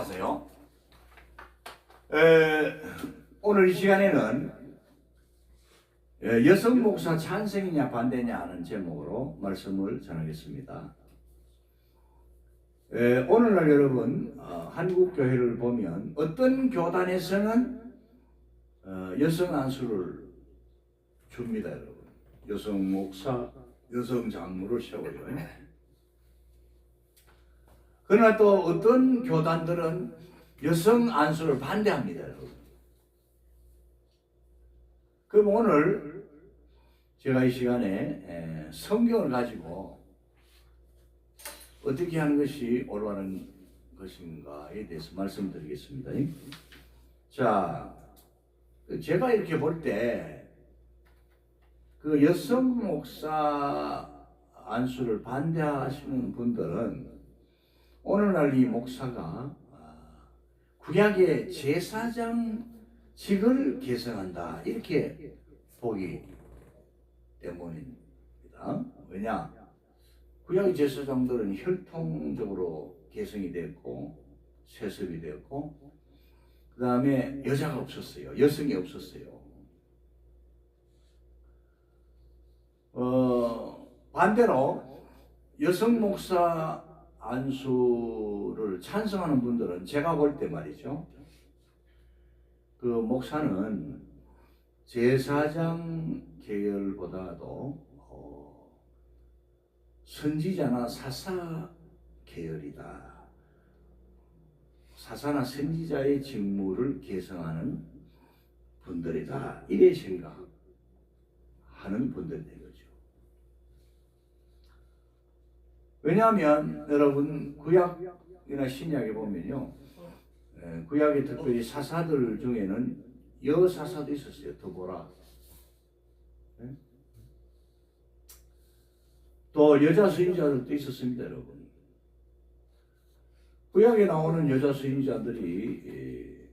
안녕하세요. 오늘 이 시간에는 여성 목사 찬성이냐 반대냐 하는 제목으로 말씀을 전하겠습니다. 오늘날 여러분 한국 교회를 보면 어떤 교단에서는 여성 안수를 줍니다. 여러분, 여성 목사, 여성 장로를 세워요. 그러나 또 어떤 교단들은 여성 안수를 반대합니다. 여러분. 그럼 오늘 제가 이 시간에 성경을 가지고 어떻게 하는 것이 올바른 것인가에 대해서 말씀드리겠습니다. 자, 제가 이렇게 볼 때 그 여성 목사 안수를 반대하시는 분들은 오늘날 이 목사가 구약의 제사장직을 계승한다 이렇게 보기 때문입니다. 왜냐? 구약의 제사장들은 혈통적으로 계승이 됐고 세습이 됐고 그 다음에 여자가 없었어요. 여성이 없었어요. 반대로 여성 목사 안수를 찬성하는 분들은 제가 볼 때 말이죠. 그 목사는 제사장 계열보다도 선지자나 사사 계열이다. 사사나 선지자의 직무를 계승하는 분들이다. 이래 생각하는 분들이 되는 거죠. 왜냐하면 여러분 구약이나 신약에 보면요, 구약에 특별히 사사들 중에는 여사사도 있었어요. 드보라. 또 여자 수인자들도 있었습니다. 여러분, 구약에 나오는 여자 수인자들이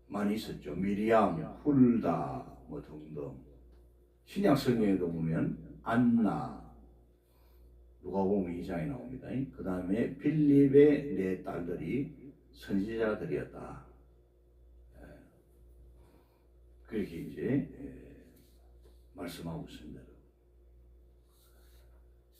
많이 있었죠. 미리암, 훌다 뭐 등등. 신약 성경에도 보면 안나, 누가복음 2장에 나옵니다. 그 다음에 빌립의 네 딸들이 선지자들이었다. 그렇게 이제 말씀하고 있습니다.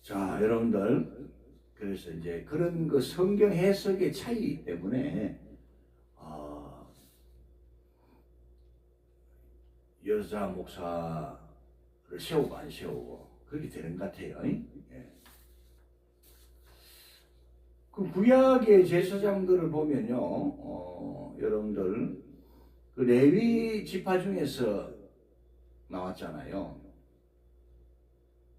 자, 여러분들, 그래서 이제 그런 그 성경 해석의 차이 때문에 여자 목사를 세우고 안 세우고 그렇게 되는 것 같아요. 그 구약의 제사장들을 보면요, 여러분들 그 레위 지파 중에서 나왔잖아요.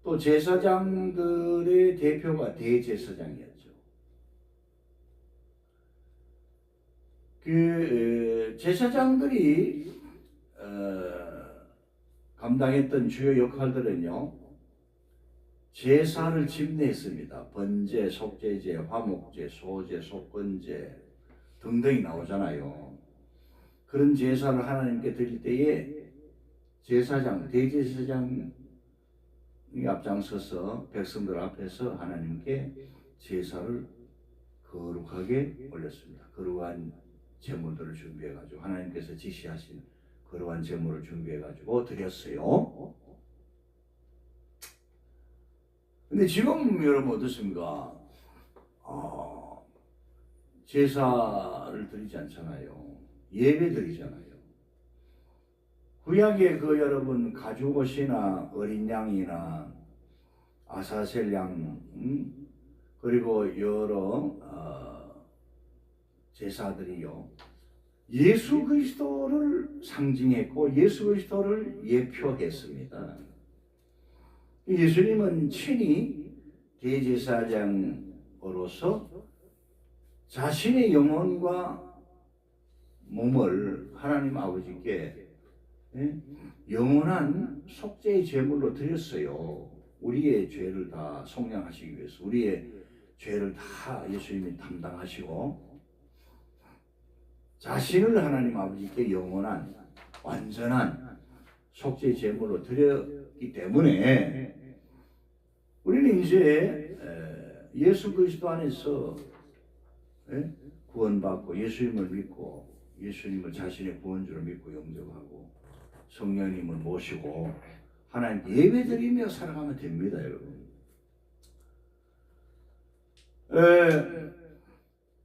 또 제사장들의 대표가 대제사장이었죠. 그 제사장들이 감당했던 주요 역할들은요, 제사를 집례했습니다. 번제, 속죄제, 화목제, 소제, 속건제 등등이 나오잖아요. 그런 제사를 하나님께 드릴 때에 제사장, 대제사장이 앞장서서 백성들 앞에서 하나님께 제사를 거룩하게 올렸습니다. 거룩한 제물들을 준비해가지고 하나님께서 지시하신 거룩한 제물을 준비해가지고 드렸어요. 근데 지금 여러분 어떻습니까? 제사를 드리지 않잖아요. 예배 드리잖아요. 구약의 그 여러분 가죽옷이나 어린 양이나 아사셀 양, 그리고 여러 제사들이요, 예수 그리스도를 상징했고 예수 그리스도를 예표했습니다. 예수님은 친히 대제사장으로서 자신의 영혼과 몸을 하나님 아버지께 영원한 속죄의 제물로 드렸어요. 우리의 죄를 다 속량하시기 위해서, 우리의 죄를 다 예수님이 담당하시고 자신을 하나님 아버지께 영원한 완전한 속죄의 제물로 드렸기 때문에 우리는 이제 예수 그리스도 안에서 구원받고 예수님을 믿고 예수님을 자신의 구원주로 믿고 영접하고 성령님을 모시고 하나님께 예배드리며 살아가면 됩니다, 여러분.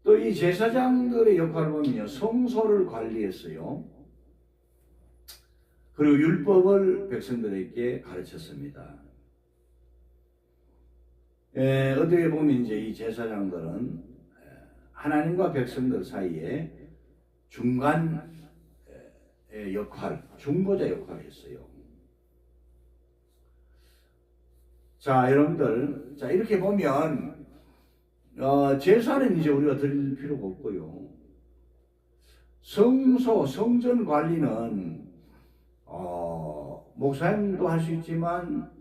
또 이 제사장들의 역할을 보면요, 성소를 관리했어요. 그리고 율법을 백성들에게 가르쳤습니다. 어떻게 보면 이제 이 제사장들은 하나님과 백성들 사이에 중간 역할, 중보자 역할을 했어요. 자, 여러분들, 자 이렇게 보면 제사는 이제 우리가 드릴 필요가 없고요. 성소, 성전 관리는 목사님도 할 수 있지만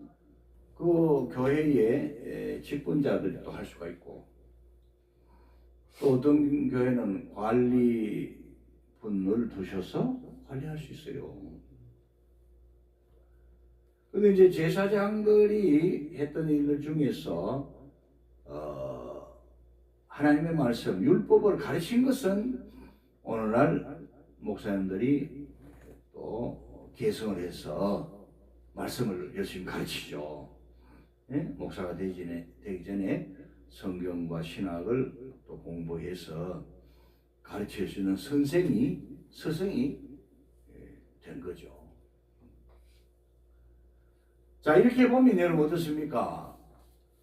그 교회의 직분자들이 또 할 수가 있고, 또 어떤 교회는 관리분을 두셔서 관리할 수 있어요. 근데 이제 제사장들이 했던 일들 중에서 하나님의 말씀, 율법을 가르친 것은 오늘날 목사님들이 또 개성을 해서 말씀을 열심히 가르치죠. 네? 목사가 되기 전에 성경과 신학을 또 공부해서 가르칠 수 있는 스승이 된 거죠. 자, 이렇게 보면 여러분 어떻습니까?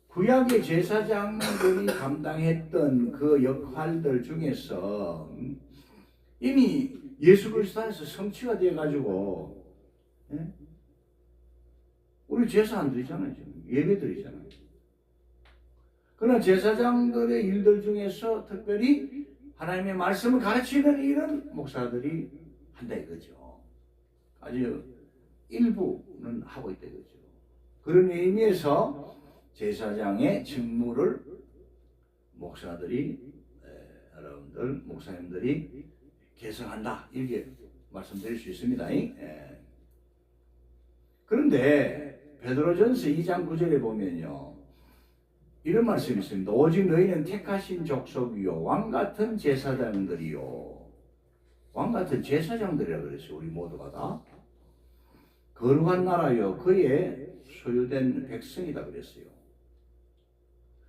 구약의 제사장들이 감당했던 그 역할들 중에서 이미 예수 그리스도 안에서 성취가 되어가지고, 예? 우리 제사 안 드리잖아요. 지금 예배 드리잖아요. 그러나 제사장들의 일들 중에서 특별히 하나님의 말씀을 가르치는 일은 목사들이 한다 이거죠. 아주 일부는 하고 있다 이거죠. 그런 의미에서 제사장의 직무를 목사들이, 여러분들 목사님들이 개성한다 이렇게 말씀드릴 수 있습니다. 그런데 베드로전서 2장 9절에 보면요, 이런 말씀이 있습니다. 오직 너희는 택하신 족속이요 왕같은 제사장들이요. 왕같은 제사장들이라 그랬어요. 우리 모두가 다 거룩한 나라요 그의 소유된 백성이다 그랬어요.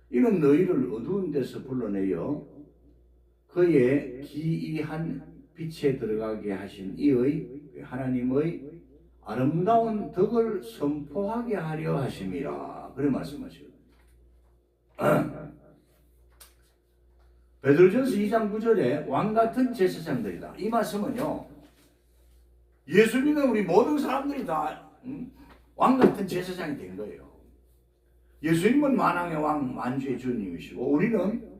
이는 너희를 어두운 데서 불러내어 그의 기이한 빛에 들어가게 하신 이의 하나님의 아름다운 덕을 선포하게 하려 하심이라. 그래 말씀하시거든요. 베드로전서 2장 9절에 왕같은 제사장들이다. 이 말씀은요, 예수 믿는 우리 모든 사람들이 다 왕같은 제사장이 된 거예요. 예수님은 만왕의 왕, 만주의 주님이시고 우리는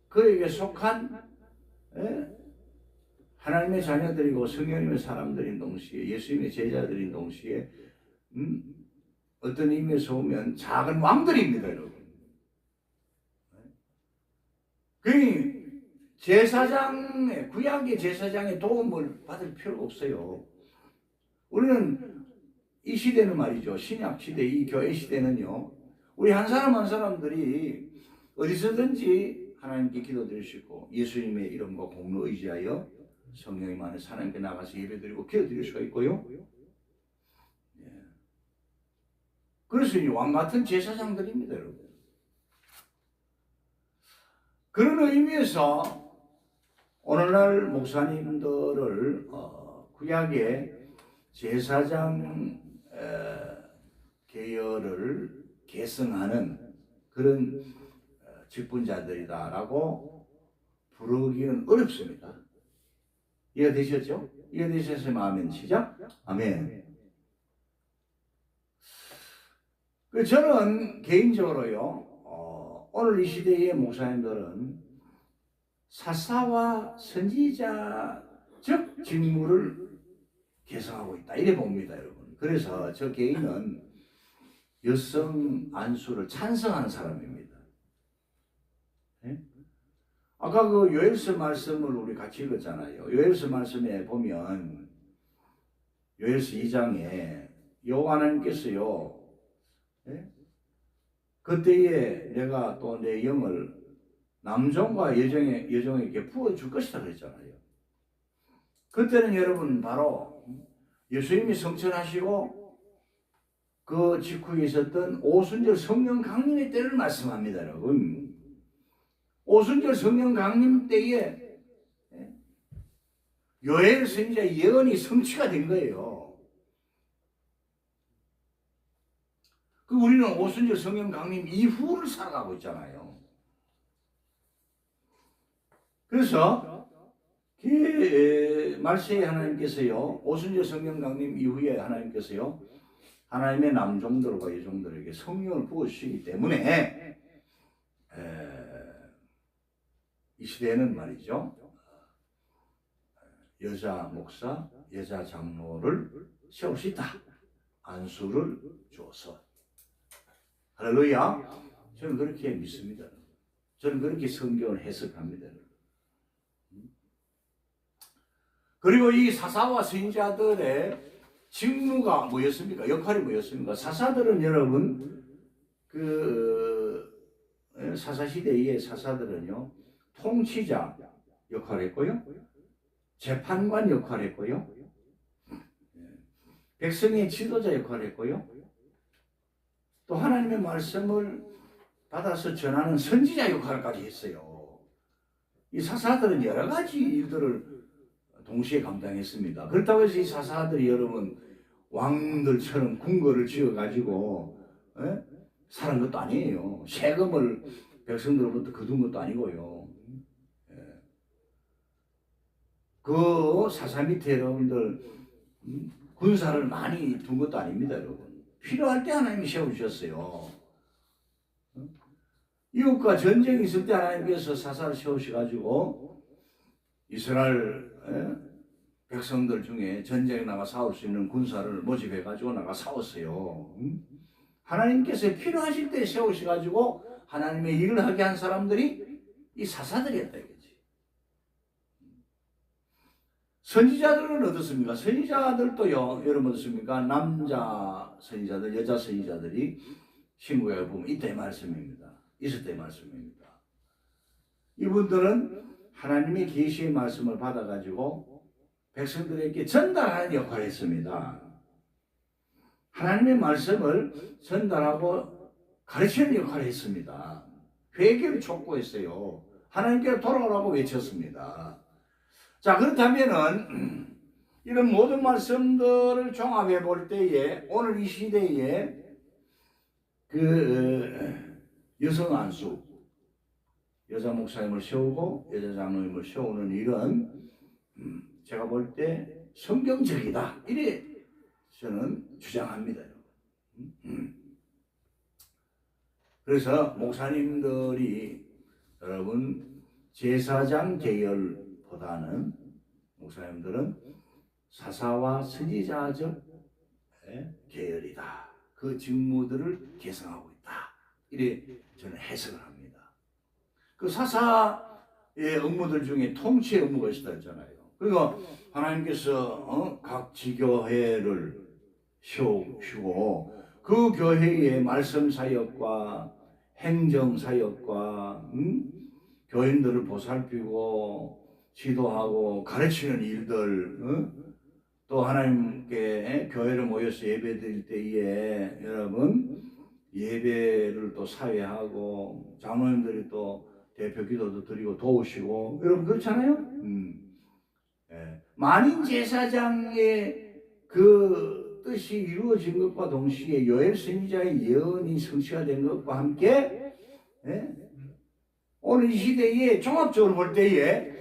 그에게 속한 하나님의 자녀들이고 성령님의 사람들인 동시에 예수님의 제자들인 동시에 어떤 의미에서 보면 작은 왕들입니다, 여러분. 그 제사장의, 구약의 제사장의 도움을 받을 필요가 없어요. 우리는 이 시대는 말이죠, 신약 시대, 이 교회 시대는요, 우리 한 사람 한 사람들이 어디서든지 하나님께 기도드릴 수 있고 예수님의 이름과 공로 의지하여 성령님 안에서 하나님께 나가서 예배드리고 기도드릴 수가 있고요. 그래서 이 왕같은 제사장들입니다, 여러분. 그런 의미에서 오늘날 목사님들을 구약의 제사장 계열을 계승하는 그런 직분자들이다라고 부르기는 어렵습니다. 이해가 되셨죠? 이해가 되셨으면 아멘. 시작. 아멘. 저는 개인적으로요, 오늘 이 시대의 목사님들은 사사와 선지자적 직무를 개성하고 있다 이래 봅니다, 여러분. 그래서 저 개인은 여성 안수를 찬성하는 사람입니다. 네? 아까 그 요엘서 말씀을 우리 같이 읽었잖아요. 요엘서 말씀에 보면 요엘서 2장에 여호와 하나님께서요, 네? 그때에 내가 또 내 영을 남종과 여종에게 부어줄 것이다 그랬잖아요. 그때는 여러분 바로 예수님이 성천하시고 그 직후에 있었던 오순절 성령 강림의 때를 말씀합니다. 여러분, 오순절 성령 강림 때에 요엘 선지자 예언이 성취가 된 거예요. 그 우리는 오순절 성령 강림 이후를 살아가고 있잖아요. 그래서 말세에 하나님께서요, 오순절 성령 강림 이후에 하나님께서요, 하나님의 남종들과 여종들에게 성령을 부어주시기 때문에 이 시대에는 말이죠, 여자 목사, 여자 장로를 세울 수 있다. 안수를 줘서. 할렐루야. 저는 그렇게 믿습니다. 저는 그렇게 성경을 해석합니다. 그리고 이 사사와 선지자들의 직무가 뭐였습니까? 역할이 뭐였습니까? 사사들은 여러분, 사사시대의 사사들은요, 통치자 역할을 했고요, 재판관 역할을 했고요, 백성의 지도자 역할을 했고요, 또 하나님의 말씀을 받아서 전하는 선지자 역할까지 했어요. 이 사사들은 여러 가지 일들을 동시에 감당했습니다. 그렇다고 해서 이 사사들이 여러분 왕들처럼 궁궐을 지어가지고 사는 것도 아니에요. 세금을 백성들로부터 거둔 것도 아니고요. 그 사사 밑에 여러분들 군사를 많이 둔 것도 아닙니다. 여러분, 필요할 때 하나님이 세워주셨어요. 이웃과 전쟁이 있을 때 하나님께서 사사를 세우셔가지고 이스라엘 백성들 중에 전쟁에 나가 싸울 수 있는 군사를 모집해가지고 나가 싸웠어요. 하나님께서 필요하실 때 세우셔가지고 하나님의 일을 하게 한 사람들이 이 사사들이었다 이거지. 선지자들은 어떻습니까? 선지자들도요, 여러분 어떻습니까? 남자 선지자들, 여자 선지자들이 신구약에 보면 이때 말씀입니다. 있을 때 말씀입니다. 이분들은 하나님의 계시의 말씀을 받아가지고 백성들에게 전달하는 역할을 했습니다. 하나님의 말씀을 전달하고 가르치는 역할을 했습니다. 회개를 촉구했어요. 하나님께로 돌아오라고 외쳤습니다. 자, 그렇다면은 이런 모든 말씀들을 종합해 볼 때에 오늘 이 시대에 여성 안수, 여자 목사님을 세우고 여자 장로님을 세우는 일은 제가 볼 때 성경적이다, 이래 저는 주장합니다. 그래서 목사님들이 여러분 제사장 계열보다는 목사님들은 사사와 선지자적 계열이다. 그 직무들을 계승하고 있다. 이래 저는 해석을 합니다. 그 사사의 업무들 중에 통치의 업무가 있다 했잖아요. 그리고 하나님께서 각 지교회를 세우시고 그 교회의 말씀 사역과 행정 사역과 교인들을 보살피고 지도하고 가르치는 일들, 또 하나님께 교회를 모여서 예배 드릴 때에 여러분 예배를 또 사회하고 장로님들이 또 대표 기도도 드리고 도우시고 여러분 그렇잖아요. 만인 제사장의 그 뜻이 이루어진 것과 동시에 요엘 선지자의 예언이 성취가 된 것과 함께 오늘 이 시대에 종합적으로 볼 때에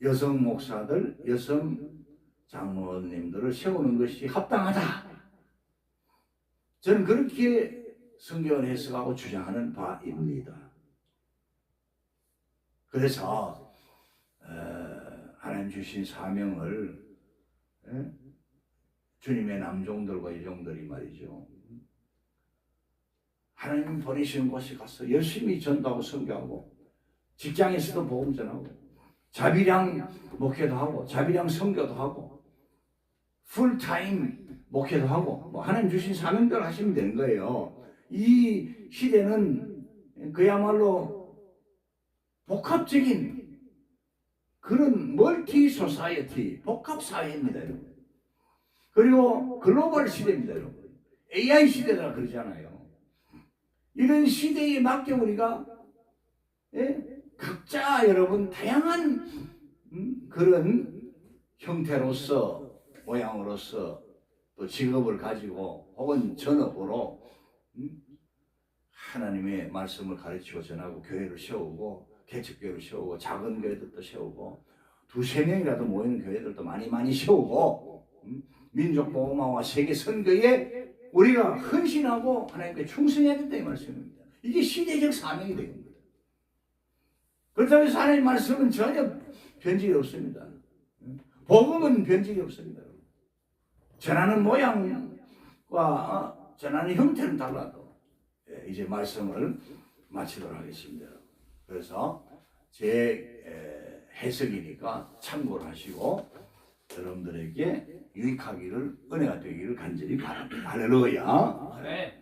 여성 목사들, 여성 장로님들을 세우는 것이 합당하다. 저는 그렇게 성경을 해석하고 주장하는 바입니다. 그래서 하나님 주신 사명을 주님의 남종들과 여종들이 말이죠, 하나님 보내시는 곳에 가서 열심히 전도하고 선교하고 직장에서도 복음 전하고 자비량 목회도 하고 자비량 선교도 하고 풀타임 목회도 하고 하나님 주신 사명대로 하시면 되는 거예요. 이 시대는 그야말로 복합적인 그런 멀티 소사이어티, 복합 사회입니다, 여러분. 그리고 글로벌 시대입니다, 여러분. AI 시대라 그러잖아요. 이런 시대에 맞게 우리가 각자 여러분 다양한 그런 형태로서 모양으로서 또 직업을 가지고 혹은 전업으로 하나님의 말씀을 가르치고 전하고 교회를 세우고 개척교회를 세우고 작은 교회들도 세우고 두세 명이라도 모이는 교회들도 많이 세우고 민족복음화와 세계 선교에 우리가 헌신하고 하나님께 충성해야 된다 이 말씀입니다. 이게 시대적 사명이 되는 겁니다. 그렇다고 해서 하나님의 말씀은 전혀 변질이 없습니다. 복음은 변질이 없습니다. 전하는 모양과 전하는 형태는 달라도 이제 말씀을 마치도록 하겠습니다. 그래서 제 해석이니까 참고를 하시고 여러분들에게 유익하기를 은혜가 되기를 간절히 바랍니다. 할렐루야. 네.